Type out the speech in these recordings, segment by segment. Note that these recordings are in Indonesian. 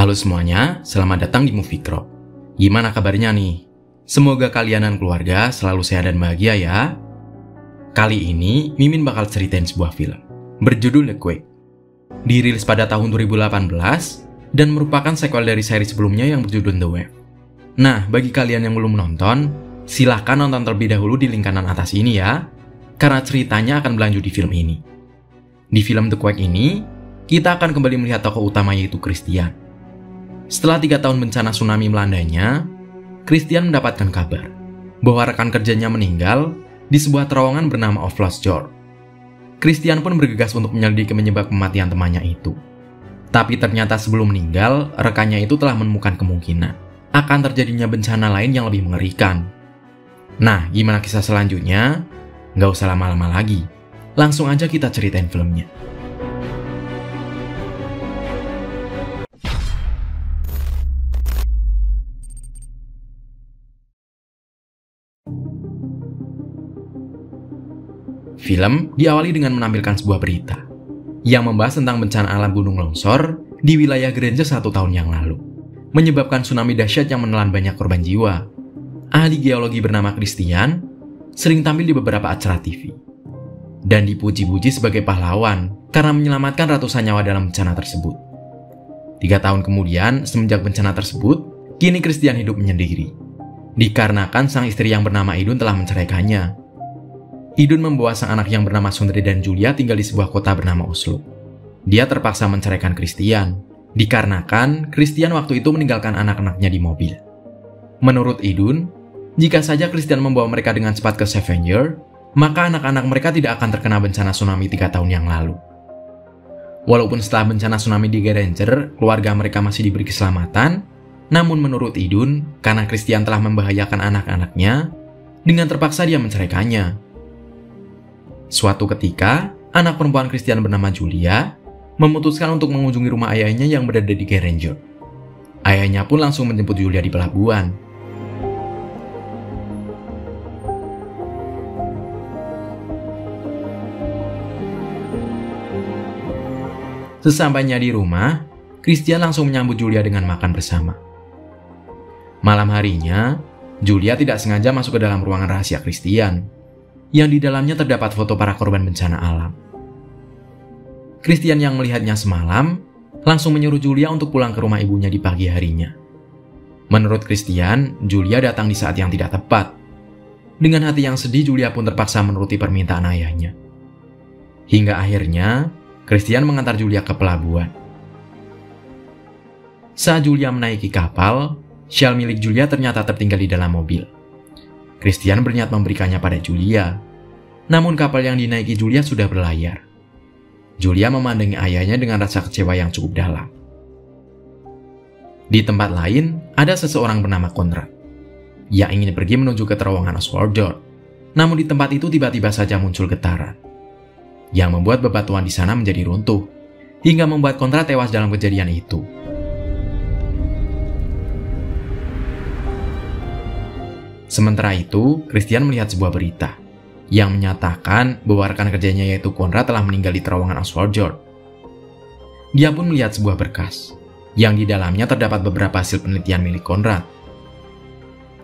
Halo semuanya, selamat datang di Movie Crop. Gimana kabarnya nih? Semoga kalian dan keluarga selalu sehat dan bahagia ya. Kali ini, Mimin bakal ceritain sebuah film berjudul The Quake. Dirilis pada tahun 2018 dan merupakan sequel dari seri sebelumnya yang berjudul The Wave. Nah, bagi kalian yang belum nonton, silahkan nonton terlebih dahulu di link kanan atas ini ya, karena ceritanya akan berlanjut di film ini. Di film The Quake ini, kita akan kembali melihat tokoh utama yaitu Christian. Setelah 3 tahun bencana tsunami melandanya, Christian mendapatkan kabar bahwa rekan kerjanya meninggal di sebuah terowongan bernama Of Lost Shore. Christian pun bergegas untuk menyelidiki penyebab kematian temannya itu. Tapi ternyata sebelum meninggal, rekannya itu telah menemukan kemungkinan akan terjadinya bencana lain yang lebih mengerikan. Nah, gimana kisah selanjutnya? Nggak usah lama-lama lagi. Langsung aja kita ceritain filmnya. Film diawali dengan menampilkan sebuah berita yang membahas tentang bencana alam gunung longsor di wilayah Granger 1 tahun yang lalu, menyebabkan tsunami dahsyat yang menelan banyak korban jiwa. Ahli geologi bernama Christian sering tampil di beberapa acara TV dan dipuji-puji sebagai pahlawan karena menyelamatkan ratusan nyawa dalam bencana tersebut. 3 tahun kemudian, semenjak bencana tersebut, kini Christian hidup menyendiri, dikarenakan sang istri yang bernama Idun telah menceraikannya. Idun membawa sang anak yang bernama Sundri dan Julia tinggal di sebuah kota bernama Oslo. Dia terpaksa menceraikan Christian, dikarenakan Christian waktu itu meninggalkan anak-anaknya di mobil. Menurut Idun, jika saja Christian membawa mereka dengan cepat ke Stavanger, maka anak-anak mereka tidak akan terkena bencana tsunami 3 tahun yang lalu. Walaupun setelah bencana tsunami di Granger, keluarga mereka masih diberi keselamatan, namun menurut Idun, karena Christian telah membahayakan anak-anaknya, dengan terpaksa dia menceraikannya. Suatu ketika, anak perempuan Christian bernama Julia memutuskan untuk mengunjungi rumah ayahnya yang berada di Granger. Ayahnya pun langsung menjemput Julia di pelabuhan. Sesampainya di rumah, Christian langsung menyambut Julia dengan makan bersama. Malam harinya, Julia tidak sengaja masuk ke dalam ruangan rahasia Christian, yang di dalamnya terdapat foto para korban bencana alam. Christian yang melihatnya semalam, langsung menyuruh Julia untuk pulang ke rumah ibunya di pagi harinya. Menurut Christian, Julia datang di saat yang tidak tepat. Dengan hati yang sedih, Julia pun terpaksa menuruti permintaan ayahnya. Hingga akhirnya, Christian mengantar Julia ke pelabuhan. Saat Julia menaiki kapal, shawl milik Julia ternyata tertinggal di dalam mobil. Christian berniat memberikannya pada Julia, namun kapal yang dinaiki Julia sudah berlayar. Julia memandangi ayahnya dengan rasa kecewa yang cukup dalam. Di tempat lain, ada seseorang bernama Conrad yang ingin pergi menuju ke terowongan Oswald. Namun di tempat itu tiba-tiba saja muncul getaran yang membuat bebatuan di sana menjadi runtuh, hingga membuat Conrad tewas dalam kejadian itu. Sementara itu, Christian melihat sebuah berita yang menyatakan bahwa rekan kerjanya yaitu Conrad telah meninggal di terowongan Oswald. Dia pun melihat sebuah berkas yang di dalamnya terdapat beberapa hasil penelitian milik Conrad.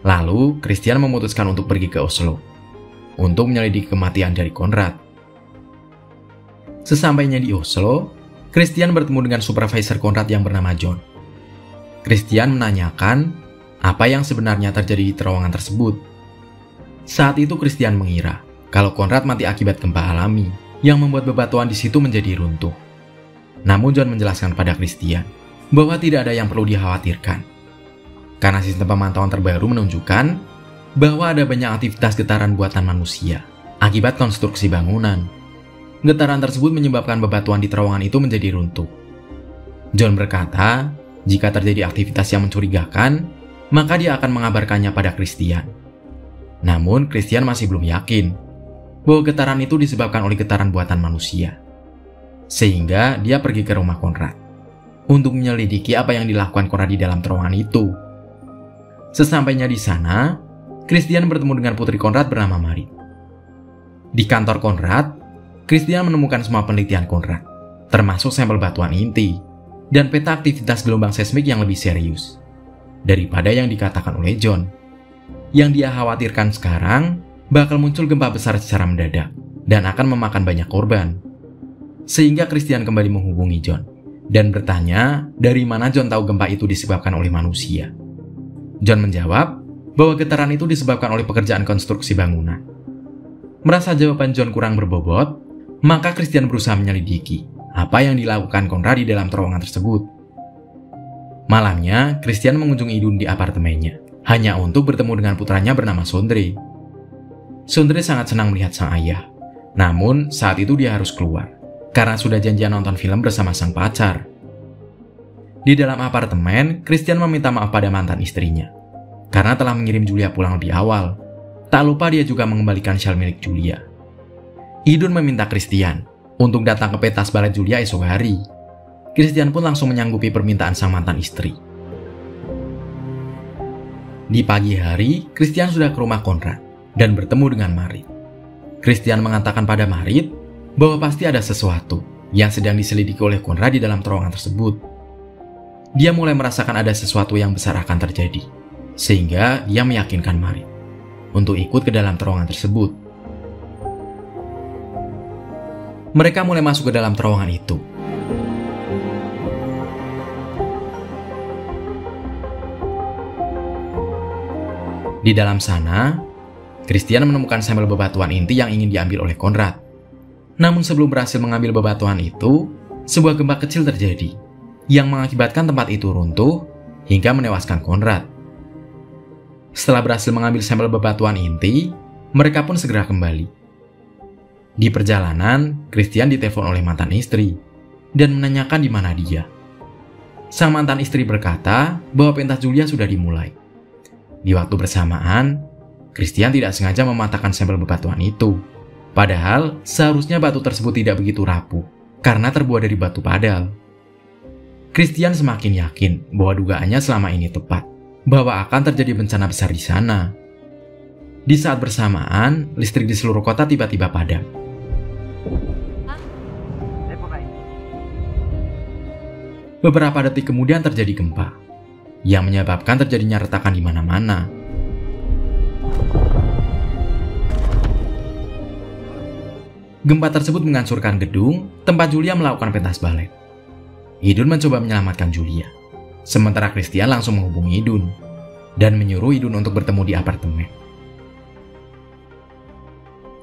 Lalu, Christian memutuskan untuk pergi ke Oslo untuk menyelidiki kematian dari Conrad. Sesampainya di Oslo, Christian bertemu dengan supervisor Conrad yang bernama John. Christian menanyakan apa yang sebenarnya terjadi di terowongan tersebut. Saat itu Christian mengira kalau Conrad mati akibat gempa alami yang membuat bebatuan di situ menjadi runtuh. Namun John menjelaskan pada Christian bahwa tidak ada yang perlu dikhawatirkan, karena sistem pemantauan terbaru menunjukkan bahwa ada banyak aktivitas getaran buatan manusia akibat konstruksi bangunan. Getaran tersebut menyebabkan bebatuan di terowongan itu menjadi runtuh. John berkata, jika terjadi aktivitas yang mencurigakan, maka dia akan mengabarkannya pada Christian. Namun, Christian masih belum yakin bahwa getaran itu disebabkan oleh getaran buatan manusia. Sehingga dia pergi ke rumah Conrad untuk menyelidiki apa yang dilakukan Conrad di dalam terowongan itu. Sesampainya di sana, Christian bertemu dengan putri Conrad bernama Marit. Di kantor Conrad, Christian menemukan semua penelitian Conrad, termasuk sampel batuan inti. dan peta aktivitas gelombang seismik yang lebih serius daripada yang dikatakan oleh John. Yang dia khawatirkan sekarang bakal muncul gempa besar secara mendadak dan akan memakan banyak korban. Sehingga Christian kembali menghubungi John dan bertanya dari mana John tahu gempa itu disebabkan oleh manusia. John menjawab bahwa getaran itu disebabkan oleh pekerjaan konstruksi bangunan. Merasa jawaban John kurang berbobot, maka Christian berusaha menyelidiki apa yang dilakukan Conrad di dalam terowongan tersebut. Malamnya, Christian mengunjungi Idun di apartemennya, hanya untuk bertemu dengan putranya bernama Sondre. Sondre sangat senang melihat sang ayah, namun saat itu dia harus keluar, karena sudah janjian nonton film bersama sang pacar. Di dalam apartemen, Christian meminta maaf pada mantan istrinya, karena telah mengirim Julia pulang lebih awal. Tak lupa dia juga mengembalikan syal milik Julia. Idun meminta Christian untuk datang ke pentas balet Julia esok hari. Christian pun langsung menyanggupi permintaan sang mantan istri. Di pagi hari, Christian sudah ke rumah Conrad dan bertemu dengan Marit. Christian mengatakan pada Marit bahwa pasti ada sesuatu yang sedang diselidiki oleh Conrad di dalam terowongan tersebut. Dia mulai merasakan ada sesuatu yang besar akan terjadi, sehingga dia meyakinkan Marit untuk ikut ke dalam terowongan tersebut. Mereka mulai masuk ke dalam terowongan itu. Di dalam sana, Christian menemukan sampel bebatuan inti yang ingin diambil oleh Conrad. Namun sebelum berhasil mengambil bebatuan itu, sebuah gempa kecil terjadi yang mengakibatkan tempat itu runtuh hingga menewaskan Conrad. Setelah berhasil mengambil sampel bebatuan inti, mereka pun segera kembali. Di perjalanan, Christian ditelepon oleh mantan istri dan menanyakan di mana dia. Sang mantan istri berkata bahwa pentas Julia sudah dimulai. Di waktu bersamaan, Christian tidak sengaja mematahkan sampel bebatuan itu. Padahal, seharusnya batu tersebut tidak begitu rapuh, karena terbuat dari batu padal. Christian semakin yakin bahwa dugaannya selama ini tepat, bahwa akan terjadi bencana besar di sana. Di saat bersamaan, listrik di seluruh kota tiba-tiba padam. Beberapa detik kemudian terjadi gempa yang menyebabkan terjadinya retakan di mana-mana. Gempa tersebut menghancurkan gedung tempat Julia melakukan pentas balet. Idun mencoba menyelamatkan Julia, sementara Christian langsung menghubungi Idun dan menyuruh Idun untuk bertemu di apartemen.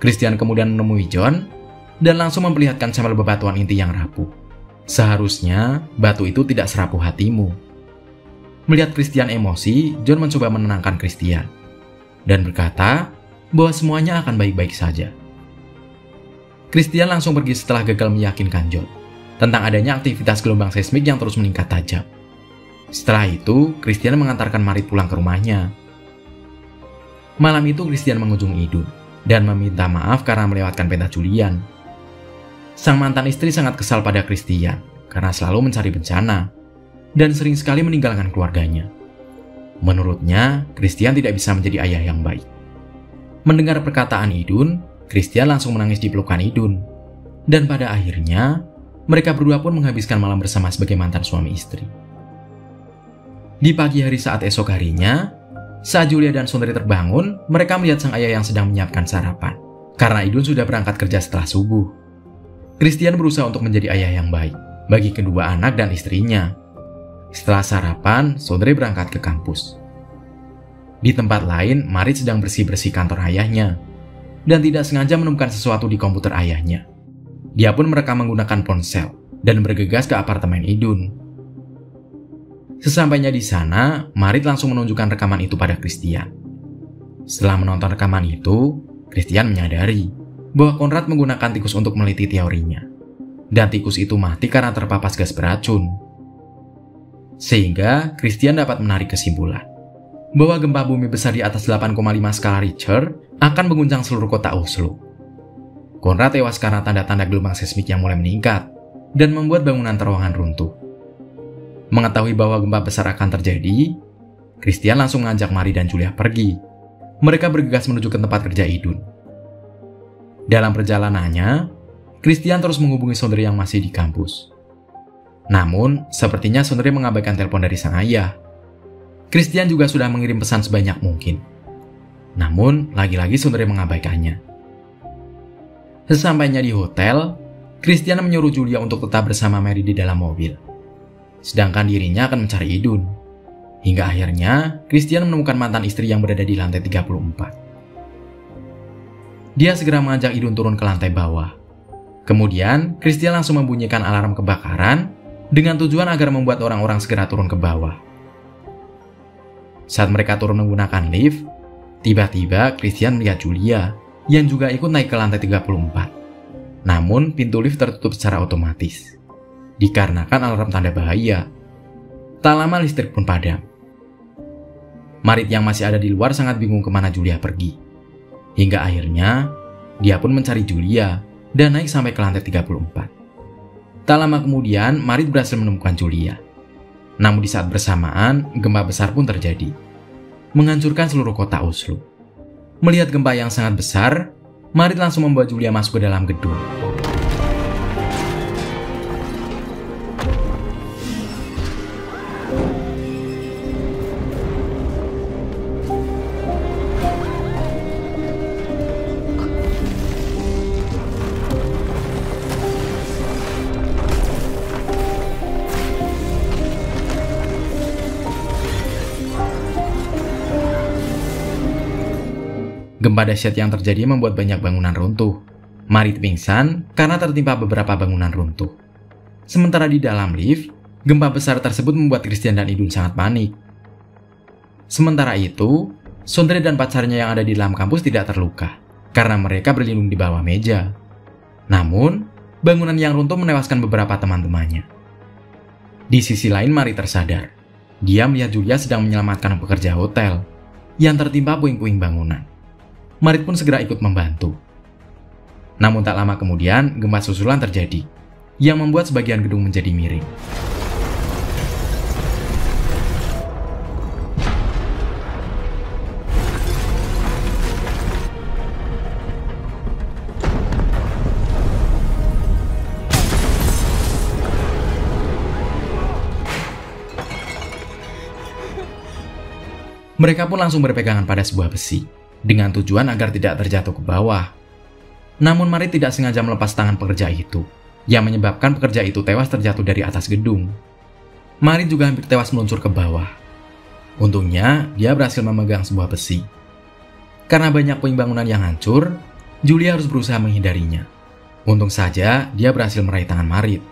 Christian kemudian menemui John dan langsung memperlihatkan sampel bebatuan inti yang rapuh. Seharusnya batu itu tidak serapuh hatimu. Melihat Christian emosi, John mencoba menenangkan Christian dan berkata bahwa semuanya akan baik-baik saja. Christian langsung pergi setelah gagal meyakinkan John tentang adanya aktivitas gelombang seismik yang terus meningkat tajam. Setelah itu, Christian mengantarkan Marit pulang ke rumahnya. Malam itu, Christian mengunjungi Idun dan meminta maaf karena melewatkan pentas Julian. Sang mantan istri sangat kesal pada Christian karena selalu mencari bencana dan sering sekali meninggalkan keluarganya. Menurutnya, Christian tidak bisa menjadi ayah yang baik. Mendengar perkataan Idun, Christian langsung menangis di pelukan Idun. Dan pada akhirnya, mereka berdua pun menghabiskan malam bersama sebagai mantan suami istri. Di pagi hari saat esok harinya, saat Julia dan Sondre terbangun, mereka melihat sang ayah yang sedang menyiapkan sarapan, karena Idun sudah berangkat kerja setelah subuh. Christian berusaha untuk menjadi ayah yang baik bagi kedua anak dan istrinya. Setelah sarapan, Sondre berangkat ke kampus. Di tempat lain, Marit sedang bersih-bersih kantor ayahnya dan tidak sengaja menemukan sesuatu di komputer ayahnya. Dia pun merekam menggunakan ponsel dan bergegas ke apartemen Idun. Sesampainya di sana, Marit langsung menunjukkan rekaman itu pada Christian. Setelah menonton rekaman itu, Christian menyadari bahwa Conrad menggunakan tikus untuk meneliti teorinya, dan tikus itu mati karena terpapas gas beracun. Sehingga Christian dapat menarik kesimpulan bahwa gempa bumi besar di atas 8,5 skala Richter akan mengguncang seluruh kota Oslo. Conrad tewas karena tanda-tanda gelombang seismik yang mulai meningkat dan membuat bangunan terowongan runtuh. Mengetahui bahwa gempa besar akan terjadi, Christian langsung mengajak Marie dan Julia pergi. Mereka bergegas menuju ke tempat kerja Idun. Dalam perjalanannya, Christian terus menghubungi Sondre yang masih di kampus. Namun, sepertinya Sondre mengabaikan telepon dari sang ayah. Christian juga sudah mengirim pesan sebanyak mungkin. Namun, lagi-lagi Sondre mengabaikannya. Sesampainya di hotel, Christian menyuruh Julia untuk tetap bersama Mary di dalam mobil. Sedangkan dirinya akan mencari Idun. Hingga akhirnya, Christian menemukan mantan istri yang berada di lantai 34. Dia segera mengajak Idun turun ke lantai bawah. Kemudian, Christian langsung membunyikan alarm kebakaran dengan tujuan agar membuat orang-orang segera turun ke bawah. Saat mereka turun menggunakan lift, tiba-tiba Christian melihat Julia yang juga ikut naik ke lantai 34. Namun, pintu lift tertutup secara otomatis dikarenakan alarm tanda bahaya. Tak lama listrik pun padam. Marit yang masih ada di luar sangat bingung kemana Julia pergi. Hingga akhirnya, dia pun mencari Julia dan naik sampai ke lantai 34. Tak lama kemudian, Marit berhasil menemukan Julia. Namun di saat bersamaan, gempa besar pun terjadi, menghancurkan seluruh kota Oslo. Melihat gempa yang sangat besar, Marit langsung membawa Julia masuk ke dalam gedung. Gempa dahsyat yang terjadi membuat banyak bangunan runtuh. Marit pingsan karena tertimpa beberapa bangunan runtuh. Sementara di dalam lift, gempa besar tersebut membuat Christian dan Idun sangat panik. Sementara itu, Sondre dan pacarnya yang ada di dalam kampus tidak terluka karena mereka berlindung di bawah meja. Namun, bangunan yang runtuh menewaskan beberapa teman-temannya. Di sisi lain, Marit tersadar. Dia melihat Julia sedang menyelamatkan pekerja hotel yang tertimpa puing-puing bangunan. Marit pun segera ikut membantu. Namun tak lama kemudian, gempa susulan terjadi, yang membuat sebagian gedung menjadi miring. Mereka pun langsung berpegangan pada sebuah besi, dengan tujuan agar tidak terjatuh ke bawah. Namun Marit tidak sengaja melepas tangan pekerja itu, yang menyebabkan pekerja itu tewas terjatuh dari atas gedung. Marit juga hampir tewas meluncur ke bawah. Untungnya, dia berhasil memegang sebuah besi. Karena banyak puing bangunan yang hancur, Julia harus berusaha menghindarinya. Untung saja, dia berhasil meraih tangan Marit.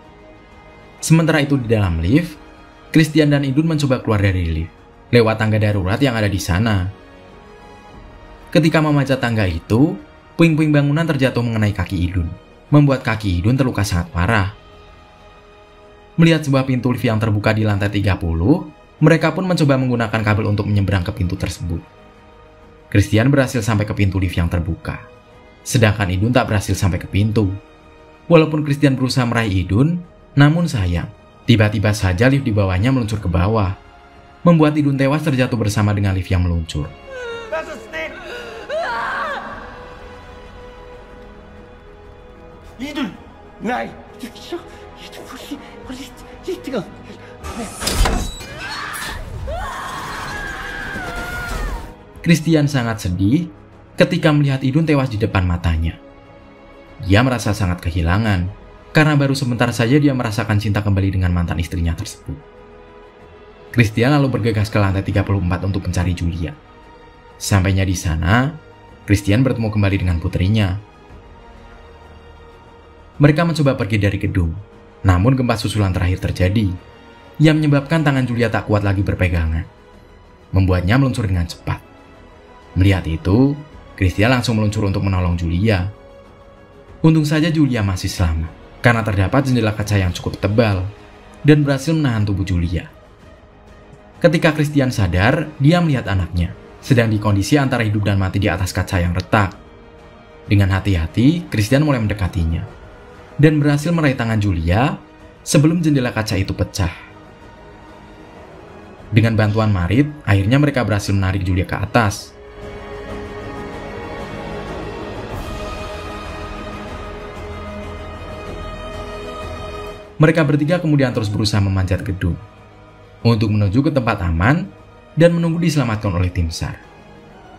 Sementara itu di dalam lift, Christian dan Idun mencoba keluar dari lift, lewat tangga darurat yang ada di sana. Ketika memanjat tangga itu, puing-puing bangunan terjatuh mengenai kaki Idun, membuat kaki Idun terluka sangat parah. Melihat sebuah pintu lift yang terbuka di lantai 30, mereka pun mencoba menggunakan kabel untuk menyeberang ke pintu tersebut. Christian berhasil sampai ke pintu lift yang terbuka, sedangkan Idun tak berhasil sampai ke pintu. Walaupun Christian berusaha meraih Idun, namun sayang, tiba-tiba saja lift di bawahnya meluncur ke bawah, membuat Idun tewas terjatuh bersama dengan lift yang meluncur. Idun, nej, Christian sangat sedih ketika melihat Idun tewas di depan matanya. Dia merasa sangat kehilangan karena baru sebentar saja dia merasakan cinta kembali dengan mantan istrinya tersebut. Christian lalu bergegas ke lantai 34 untuk mencari Julia. Sampainya di sana, Christian bertemu kembali dengan putrinya. Mereka mencoba pergi dari gedung, namun gempa susulan terakhir terjadi, yang menyebabkan tangan Julia tak kuat lagi berpegangan, membuatnya meluncur dengan cepat. Melihat itu, Christian langsung meluncur untuk menolong Julia. Untung saja Julia masih selamat, karena terdapat jendela kaca yang cukup tebal, dan berhasil menahan tubuh Julia. Ketika Christian sadar, dia melihat anaknya, sedang di kondisi antara hidup dan mati di atas kaca yang retak. Dengan hati-hati, Christian mulai mendekatinya dan berhasil meraih tangan Julia sebelum jendela kaca itu pecah. Dengan bantuan Marit, akhirnya mereka berhasil menarik Julia ke atas. Mereka bertiga kemudian terus berusaha memanjat gedung untuk menuju ke tempat aman dan menunggu diselamatkan oleh tim SAR.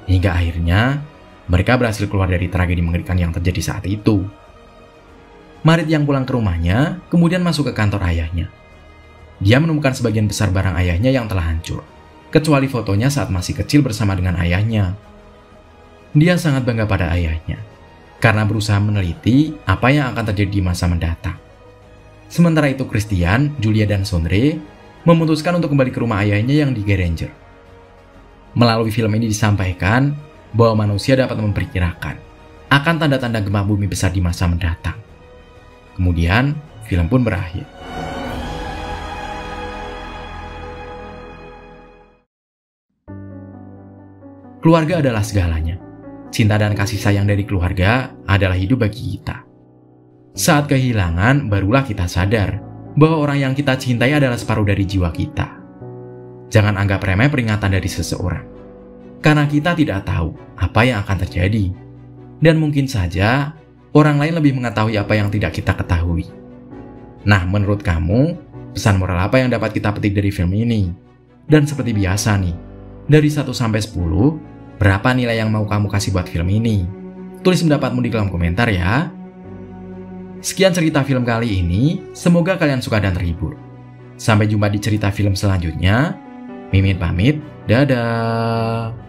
Hingga akhirnya mereka berhasil keluar dari tragedi mengerikan yang terjadi saat itu. Marit yang pulang ke rumahnya kemudian masuk ke kantor ayahnya. Dia menemukan sebagian besar barang ayahnya yang telah hancur, kecuali fotonya saat masih kecil bersama dengan ayahnya. Dia sangat bangga pada ayahnya karena berusaha meneliti apa yang akan terjadi di masa mendatang. Sementara itu Christian, Julia, dan Sondre memutuskan untuk kembali ke rumah ayahnya yang di Geranger. Melalui film ini disampaikan bahwa manusia dapat memperkirakan akan tanda-tanda gempa bumi besar di masa mendatang. Kemudian, film pun berakhir. Keluarga adalah segalanya. Cinta dan kasih sayang dari keluarga adalah hidup bagi kita. Saat kehilangan, barulah kita sadar bahwa orang yang kita cintai adalah separuh dari jiwa kita. Jangan anggap remeh peringatan dari seseorang, karena kita tidak tahu apa yang akan terjadi. Dan mungkin saja, orang lain lebih mengetahui apa yang tidak kita ketahui. Nah, menurut kamu, pesan moral apa yang dapat kita petik dari film ini? Dan seperti biasa nih, dari 1 sampai 10, berapa nilai yang mau kamu kasih buat film ini? Tulis pendapatmu di kolom komentar ya. Sekian cerita film kali ini, semoga kalian suka dan terhibur. Sampai jumpa di cerita film selanjutnya. Mimin pamit, dadah.